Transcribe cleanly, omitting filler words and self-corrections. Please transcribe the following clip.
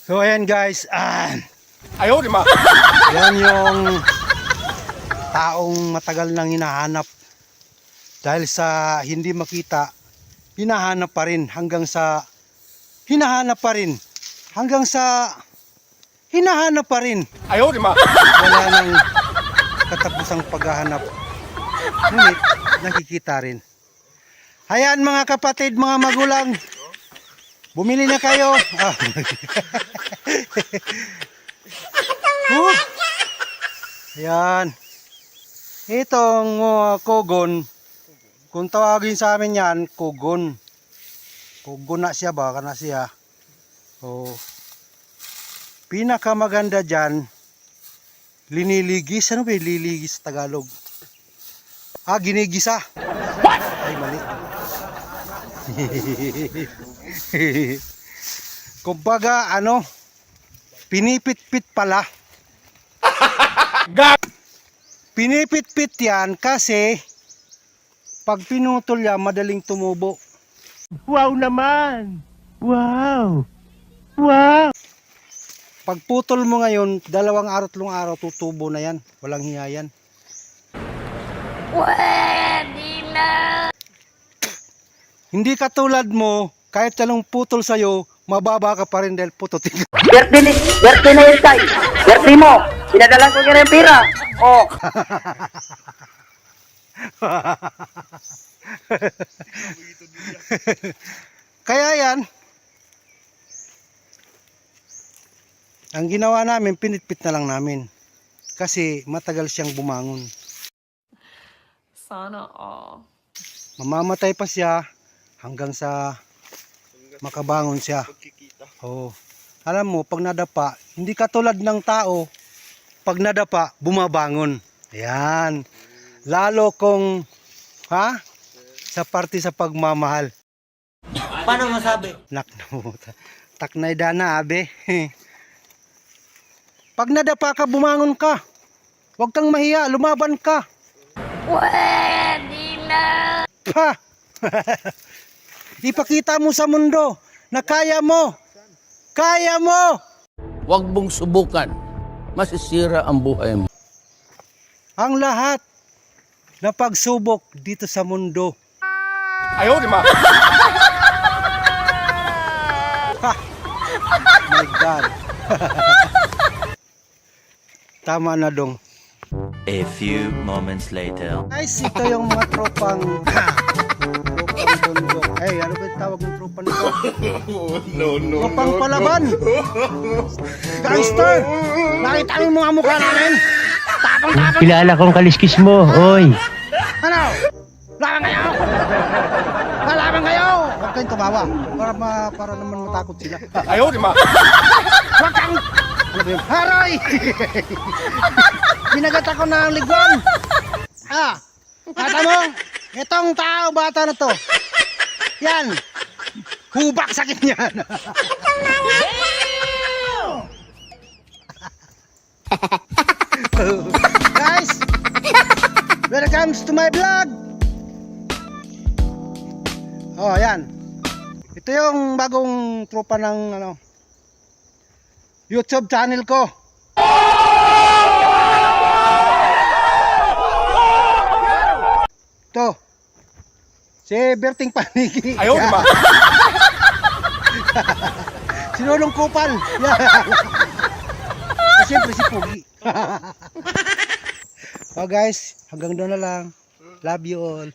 So ayan guys, Ayaw, di ma. yan yung taong matagal nang hinahanap. Dahil sa hindi makita, hinahanap pa rin hanggang sa hinahanap pa rin hanggang sa hinahanap pa rin. Ayaw, di ma. Wala nang katapusang paghahanap. Ngunit nakikita rin. Ayan mga kapatid, mga magulang, bumili na kayo. Ayan. Itong kogon, kung tawagin sa amin yan, kogon. Kogon na siya, baka na siya. Pinakamaganda dyan, liniligis. Ano ba yung liligis sa Tagalog? Ginigisa. What? Ay, mali. Kumbaga, pinipit-pit pala. Pinipit-pit yan kasi pag pinutol yan, madaling tumubo. Wow naman! Wow! Wow! Pag putol mo ngayon, 2 araw, 3 araw, tutubo na yan. Walang hiya yan. Pwede na! Hindi katulad mo, kahit anong putol sa'yo, mababa ka pa rin dahil pututin. Birthday na yun, Tay. Birthday mo. Pinadala ko kaya ng pira. Oh. Kaya yan, ang ginawa namin, pinitpit na lang namin. Kasi matagal siyang bumangon. Sana all. Mamamatay pa siya hanggang sa makabangon siya. Alam mo, pag nadapa, hindi katulad ng tao, pag nadapa, bumabangon. Ayan. Lalo kung, sa parte sa pagmamahal. Paano masabi? Taknay dana, abe. Pag nadapa ka, bumangon ka. Huwag kang mahiya, lumaban ka. Pwede na! Pa! Ipakita mo sa mundo na kaya mo. Kaya mo! Huwag mong subukan. Masisira ang buhay mo. Ang lahat na pagsubok dito sa mundo. Ayaw, di ma. My God. Tama na dong. A few moments later. Guys, ito yung mga tropang bundok. Ay, ano ba yung tawag ng tropa nito? No. Tropang palaban. Gangster! Nakita mo yung mga mukha namin? Tapang-tapang. Kilala kong kaliskis mo, oy. Ano? Laban kayo! Lalaban kayo! Huwag kayong tumawa. Para naman matakot sila. Ayaw, di ma. Huwag kang... Ano ba yun? Haray! Binagat ako ng ligwan. Kata mo? Itong tao, bata na to. Yan. Hubak sakit niyan. Guys, welcome to my vlog. Yan. Ito yung bagong tropa ng YouTube channel ko. Ito. Si Berting Panigi. Ayaw, di ma. Sinulong kupal. Siyempre si Pugi. Guys, hanggang doon na lang. Love you all.